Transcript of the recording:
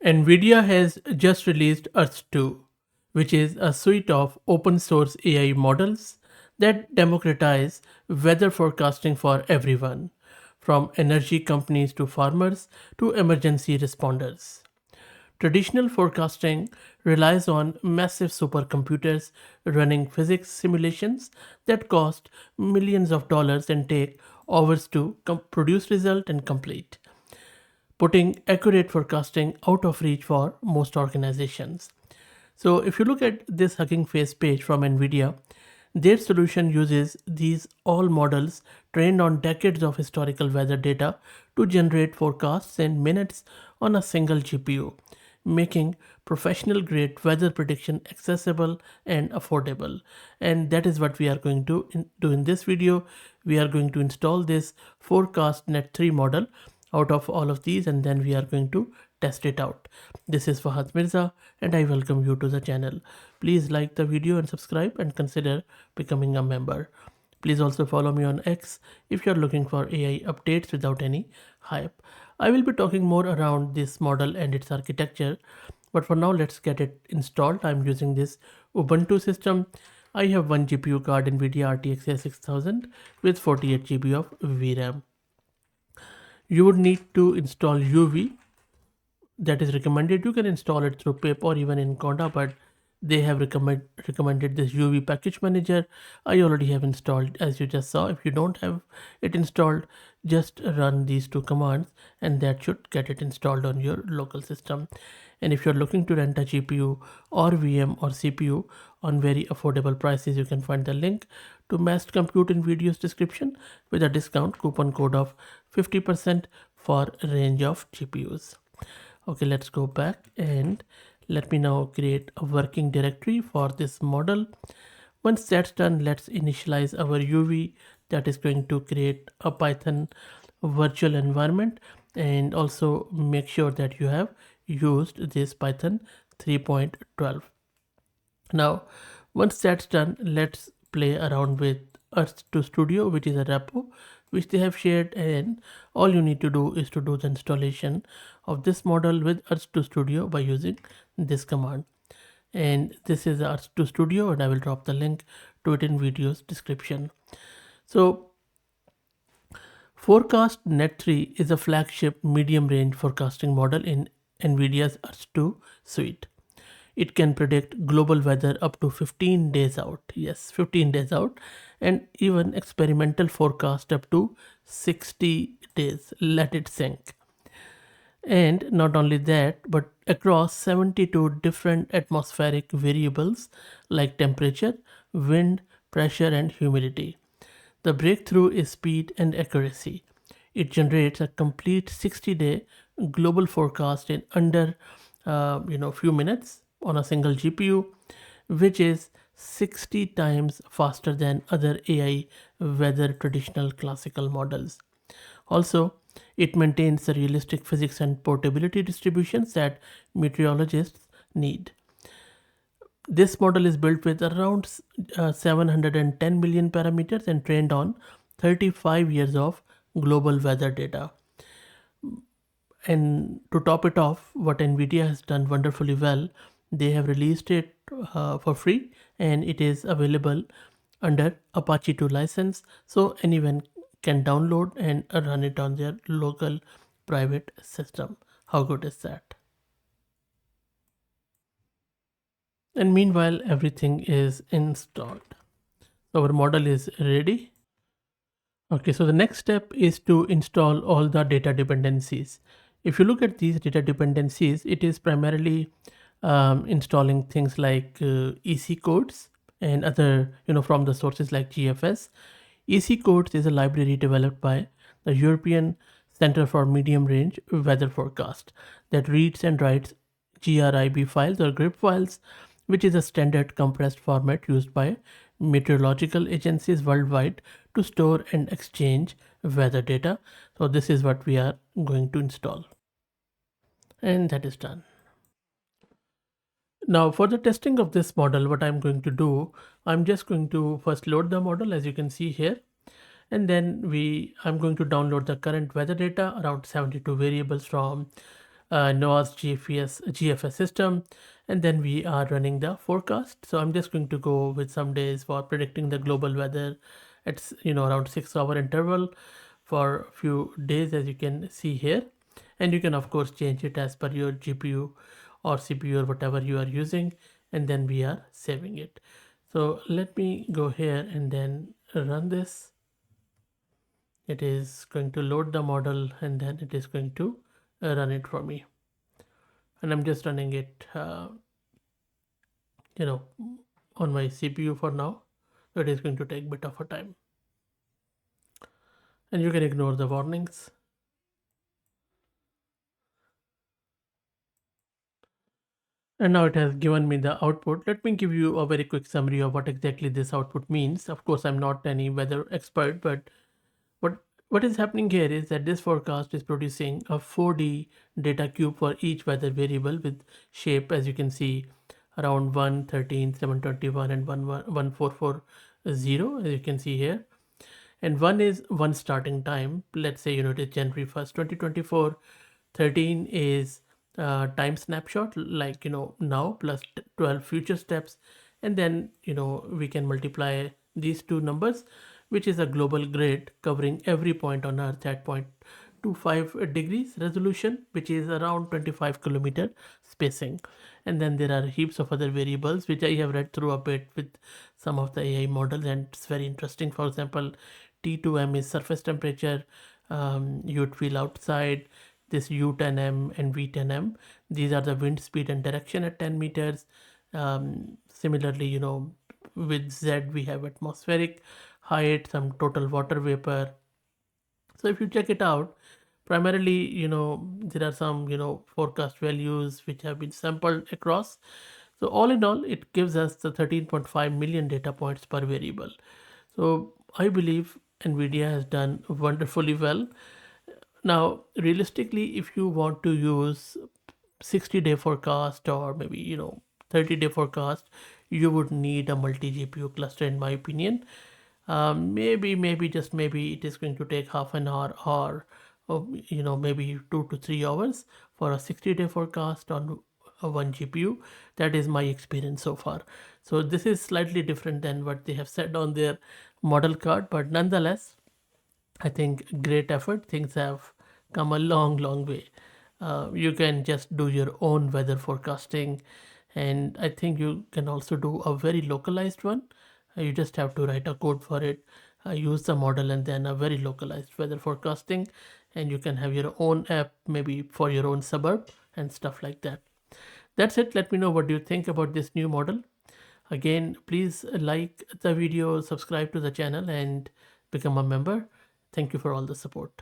NVIDIA has just released Earth-2, which is a suite of open source AI models that democratize weather forecasting for everyone, from energy companies to farmers to emergency responders. Traditional forecasting relies on massive supercomputers running physics simulations that cost millions of dollars and take hours to produce result and complete, putting accurate forecasting out of reach for most organizations. So if you look at this Hugging Face page from NVIDIA, their solution uses these all models trained on decades of historical weather data to generate forecasts in minutes on a single GPU, making professional grade weather prediction accessible and affordable. And that is what we are going to do in this video. We are going to install this FourCastNet 3 model out of all of these, and then we are going to test it out. This is Fahad Mirza and I welcome you to the channel. Please like the video and subscribe and consider becoming a member. Please also follow me on X if you're looking for AI updates without any hype. I will be talking more around this model and its architecture, but for now let's get it installed. I'm using this Ubuntu system. I have one GPU card NVIDIA RTX A6000 with 48 GB of VRAM. You would need to install UV. That is recommended. You can install it through pip or even in Conda, but they have recommended this UV package manager. I already have installed, as you just saw. If you don't have it installed, just run these two commands and that should get it installed on your local system. And if you're looking to rent a GPU or VM or CPU on very affordable prices, you can find the link to Massed Compute in video's description with a discount coupon code of 50% for a range of GPUs. Okay, let's go back and let me now create a working directory for this model. Once that's done, let's initialize our UV. That is going to create a Python virtual environment, and also make sure that you have used this Python 3.12. Now, once that's done, let's play around with Earth-2 Studio, which is a repo which they have shared, and all you need to do is to do the installation of this model with Earth-2 Studio by using this command. And this is Earth-2 Studio, and I will drop the link to it in video's description. So FourCastNet 3 is a flagship medium range forecasting model in NVIDIA's Earth-2 suite. It can predict global weather up to 15 days out. Yes, 15 days out, and even experimental forecast up to 60 days. Let it sink. And not only that, but across 72 different atmospheric variables like temperature, wind, pressure, and humidity. The breakthrough is speed and accuracy. It generates a complete 60-day global forecast in under few minutes on a single GPU, which is 60 times faster than other AI weather traditional classical models. Also, it maintains the realistic physics and portability distributions that meteorologists need. This model is built with around 710 million parameters and trained on 35 years of global weather data. And to top it off, what NVIDIA has done wonderfully well, they have released it for free, and it is available under Apache 2 license, so anyone can download and run it on their local private system. How good is that? And meanwhile, everything is installed. Our model is ready. Okay, so the next step is to install all the data dependencies. If you look at these data dependencies, it is primarily installing things like EC codes and other, from the sources like GFS. EC codes is a library developed by the European Center for Medium Range Weather Forecast that reads and writes GRIB files or GRIB files, which is a standard compressed format used by meteorological agencies worldwide to store and exchange weather data. So this is what we are going to install. And that is done. Now for the testing of this model, what I'm going to do, I'm just going to first load the model, as you can see here. And then I'm going to download the current weather data, around 72 variables from NOAA's GFS system, and then we are running the forecast. So I'm just going to go with some days for predicting the global weather at around 6 hour interval for a few days, as you can see here. And you can of course change it as per your GPU or CPU or whatever you are using, and then we are saving it. So let me go here and then run this. It is going to load the model and then it is going to run it for me, and I'm just running it you know on my CPU for now. So it is going to take a bit of a time, and you can ignore the warnings. And now it has given me the output. Let me give you a very quick summary of what exactly this output means. Of course, I'm not any weather expert, but what what is happening here is that this forecast is producing a 4D data cube for each weather variable with shape, as you can see, around 1, 13, 721, and 11440, as you can see here. And one is one starting time. Let's say it is January 1st, 2024. 13 is time snapshot, like now, plus 12 future steps. And then we can multiply these two numbers, which is a global grid covering every point on Earth at 0.25 degrees resolution, which is around 25 kilometer spacing. And then there are heaps of other variables which I have read through a bit with some of the AI models, and it's very interesting. For example, T2M is surface temperature. You'd feel outside. This U10M and V10M, these are the wind speed and direction at 10 meters. Similarly, with Z we have atmospheric height, some total water vapor. So if you check it out, primarily, there are some, forecast values which have been sampled across. So all in all, it gives us the 13.5 million data points per variable. So I believe NVIDIA has done wonderfully well. Now, realistically, if you want to use 60-day forecast, or maybe 30-day forecast, you would need a multi GPU cluster, in my opinion. Maybe just maybe it is going to take half an hour, or maybe 2 to 3 hours for a 60-day forecast on a one GPU. That is my experience so far. So this is slightly different than what they have said on their model card, but nonetheless, I think great effort. Things have come a long, long way. You can just do your own weather forecasting, and I think you can also do a very localized one. You just have to write a code for it, use the model, and then a very localized weather forecasting, and you can have your own app, maybe for your own suburb and stuff like that. That's it. Let me know what do you think about this new model. Again, please like the video, subscribe to the channel, and become a member. Thank you for all the support.